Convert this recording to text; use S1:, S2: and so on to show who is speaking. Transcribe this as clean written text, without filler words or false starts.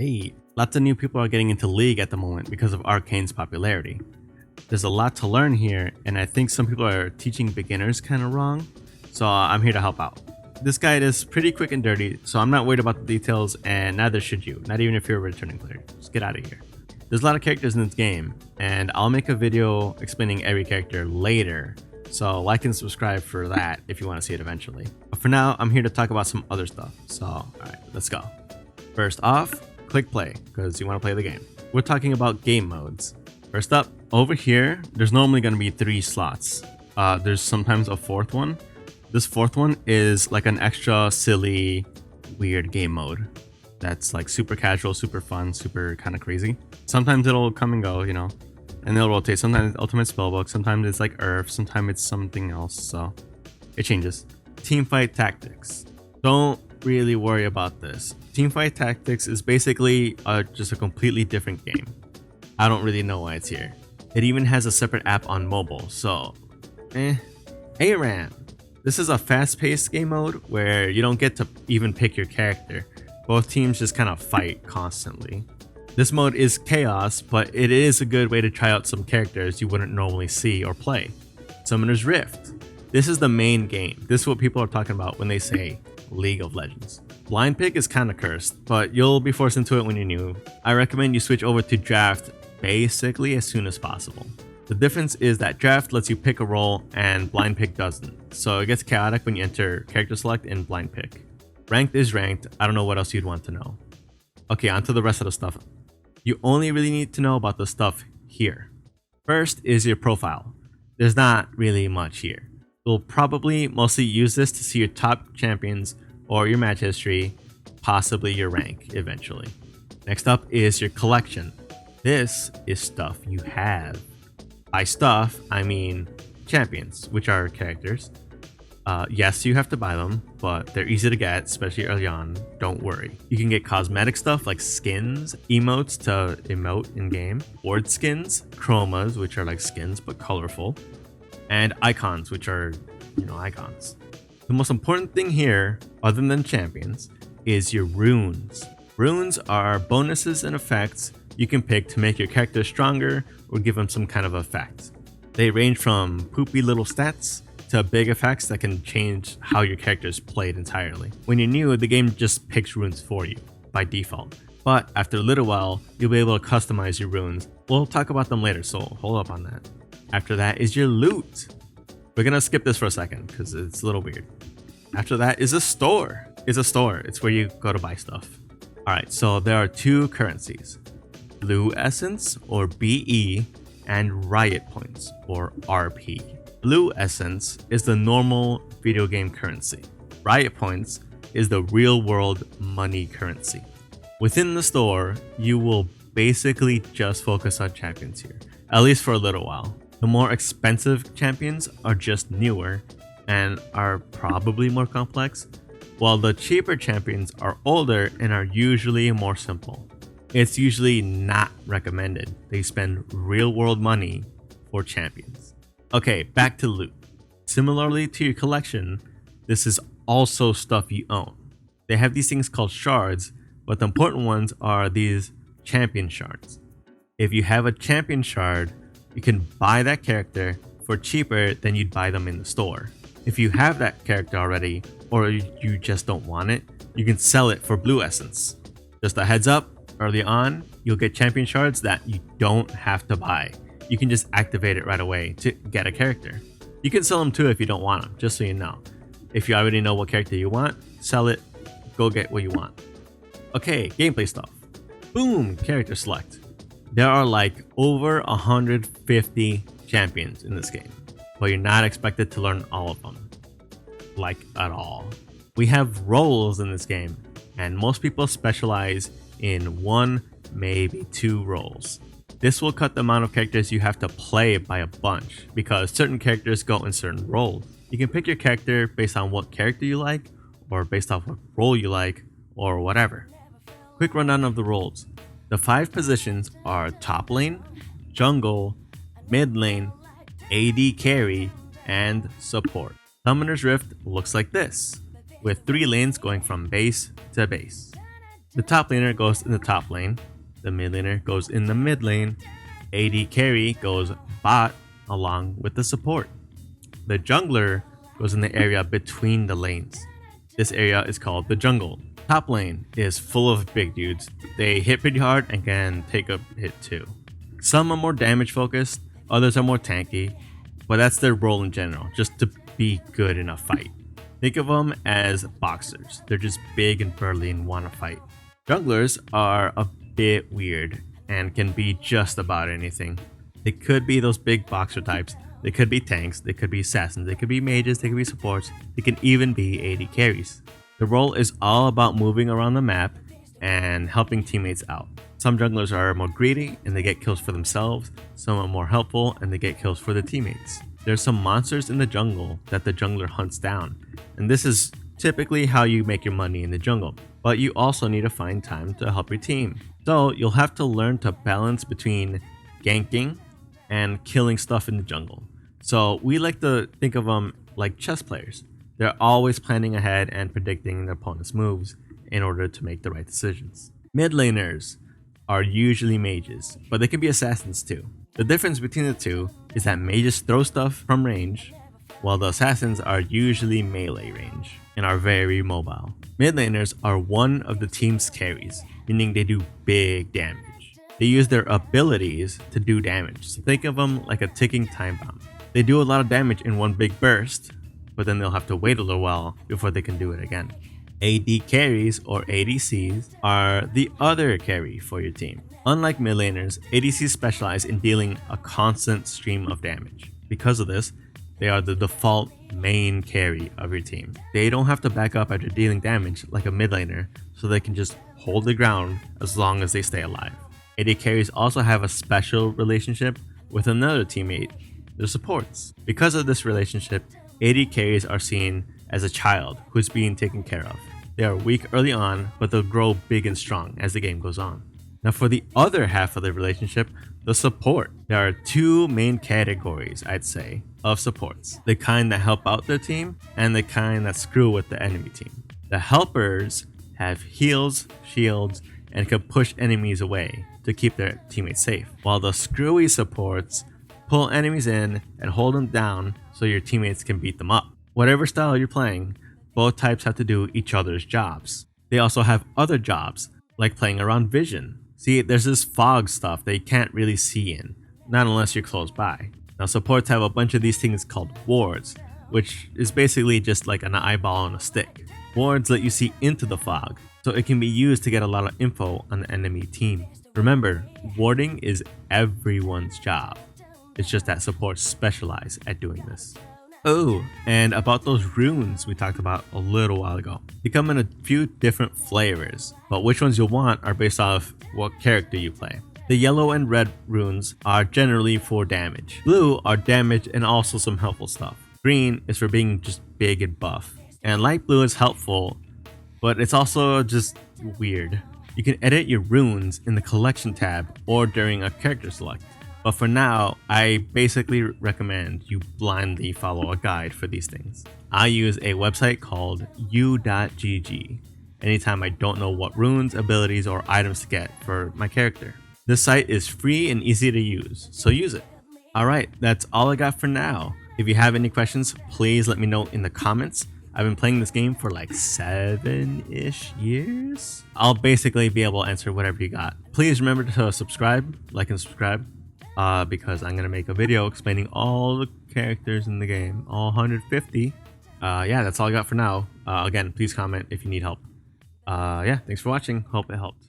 S1: Hey, lots of new people are getting into League at the moment because of Arcane's popularity. There's a lot to learn here, and I think some people are teaching beginners kind of wrong, so I'm here to help out. This guide is pretty quick and dirty, so I'm not worried about the details, and neither should you, not even if you're a returning player. Just get out of here. There's a lot of characters in this game, and I'll make a video explaining every character later, so like and subscribe for that if you want to see it eventually. But for now, I'm here to talk about some other stuff, so alright, let's go. First off, click play, because you want to play the game. We're talking about game modes. First up, over here, there's normally going to be 3 slots. There's sometimes a 4th one. This 4th one is like an extra silly, weird game mode. That's like super casual, super fun, super kind of crazy. Sometimes it'll come and go, you know, and they'll rotate. Sometimes it's Ultimate Spellbook, sometimes it's like Earth, sometimes it's something else, so it changes. Teamfight Tactics. Don't really worry about this. Teamfight Tactics is basically just a completely different game. I don't really know why it's here. It even has a separate app on mobile, so ARAM. This is a fast-paced game mode where you don't get to even pick your character. Both teams just kind of fight constantly. This mode is chaos, but it is a good way to try out some characters you wouldn't normally see or play. Summoner's Rift. This is the main game. This is what people are talking about when they say League of Legends. Blind pick is kind of cursed, but you'll be forced into it when you're new. I recommend you switch over to draft basically as soon as possible. The difference is that draft lets you pick a role and blind pick doesn't, so it gets chaotic when you enter character select and blind pick. Ranked is ranked. I don't know what else you'd want to know. Okay, on to the rest of the stuff. You only really need to know about the stuff here. First is your profile. There's not really much here. You'll probably mostly use this to see your top champions or your match history, possibly your rank eventually. Next up is your collection. This is stuff you have. By stuff, I mean champions, which are characters. Yes, you have to buy them, but they're easy to get, especially early on. Don't worry. You can get cosmetic stuff like skins, emotes to emote in game, board skins, chromas, which are like skins but colorful, and icons, which are, icons. The most important thing here, other than champions, is your runes. Runes are bonuses and effects you can pick to make your character stronger or give them some kind of effect. They range from poopy little stats to big effects that can change how your character is played entirely. When you're new, the game just picks runes for you by default, but after a little while, you'll be able to customize your runes. We'll talk about them later, so hold up on that. After that is your loot. We're gonna skip this for a second because it's a little weird. After that is a store. It's where you go to buy stuff. Alright, so there are 2 currencies. Blue Essence, or BE, and Riot Points, or RP. Blue Essence is the normal video game currency. Riot Points is the real-world money currency. Within the store, you will basically just focus on champions here, at least for a little while. The more expensive champions are just newer and are probably more complex, while the cheaper champions are older and are usually more simple. It's usually not recommended they spend real-world money for champions. Okay, back to loot. Similarly to your collection, this is also stuff you own. They have these things called shards, but the important ones are these champion shards. If you have a champion shard, you can buy that character for cheaper than you'd buy them in the store. If you have that character already, or you just don't want it, you can sell it for blue essence. Just a heads up, early on, you'll get champion shards that you don't have to buy. You can just activate it right away to get a character. You can sell them too if you don't want them, just so you know. If you already know what character you want, sell it, go get what you want. Okay, gameplay stuff. Boom, character select. There are like over 150 champions in this game, but you're not expected to learn all of them. Like at all. We have roles in this game, and most people specialize in 1, maybe 2 roles. This will cut the amount of characters you have to play by a bunch, because certain characters go in certain roles. You can pick your character based on what character you like, or based off what role you like, or whatever. Quick rundown of the roles. The 5 positions are top lane, jungle, mid lane, AD carry, and support. Summoner's Rift looks like this, with 3 lanes going from base to base. The top laner goes in the top lane, the mid laner goes in the mid lane, AD carry goes bot along with the support. The jungler goes in the area between the lanes. This area is called the jungle. Top lane is full of big dudes. They hit pretty hard and can take a hit too. Some are more damage focused, others are more tanky, but that's their role in general, just to be good in a fight. Think of them as boxers. They're just big and burly and want to fight. Junglers are a bit weird and can be just about anything. They could be those big boxer types, they could be tanks, they could be assassins, they could be mages, they could be supports, they can even be AD carries. The role is all about moving around the map and helping teammates out. Some junglers are more greedy and they get kills for themselves, some are more helpful and they get kills for the teammates. There's some monsters in the jungle that the jungler hunts down, and this is typically how you make your money in the jungle, but you also need to find time to help your team. So you'll have to learn to balance between ganking and killing stuff in the jungle. So we like to think of them like chess players. They're always planning ahead and predicting their opponent's moves in order to make the right decisions. Mid laners are usually mages, but they can be assassins too. The difference between the two is that mages throw stuff from range, while the assassins are usually melee range and are very mobile. Mid laners are one of the team's carries, meaning they do big damage. They use their abilities to do damage, so think of them like a ticking time bomb. They do a lot of damage in one big burst, but then they'll have to wait a little while before they can do it again. AD carries or ADCs are the other carry for your team. Unlike mid laners, ADCs specialize in dealing a constant stream of damage. Because of this, they are the default main carry of your team. They don't have to back up after dealing damage like a mid laner, so they can just hold the ground as long as they stay alive. AD carries also have a special relationship with another teammate, their supports. Because of this relationship, AD carries are seen as a child who's being taken care of. They are weak early on, but they'll grow big and strong as the game goes on. Now for the other half of the relationship, the support. There are two main categories, I'd say, of supports. The kind that help out their team and the kind that screw with the enemy team. The helpers have heals, shields, and can push enemies away to keep their teammates safe, while the screwy supports pull enemies in and hold them down so your teammates can beat them up. Whatever style you're playing, both types have to do each other's jobs. They also have other jobs, like playing around vision. See, there's this fog stuff that you can't really see in, not unless you're close by. Now supports have a bunch of these things called wards, which is basically just like an eyeball on a stick. Wards let you see into the fog, so it can be used to get a lot of info on the enemy team. Remember, warding is everyone's job. It's just that supports specialize at doing this. Oh, and about those runes we talked about a little while ago. They come in a few different flavors, but which ones you'll want are based off what character you play. The yellow and red runes are generally for damage. Blue are damage and also some helpful stuff. Green is for being just big and buff. And light blue is helpful, but it's also just weird. You can edit your runes in the collection tab or during a character select. But for now, I basically recommend you blindly follow a guide for these things. I use a website called u.gg anytime I don't know what runes, abilities, or items to get for my character. This site is free and easy to use, so use it. Alright, that's all I got for now. If you have any questions, please let me know in the comments. I've been playing this game for like 7-ish years. I'll basically be able to answer whatever you got. Please remember to subscribe, like and subscribe. Because I'm going to make a video explaining all the characters in the game, all 150. Yeah, that's all I got for now. Again, please comment if you need help. Yeah, thanks for watching. Hope it helped.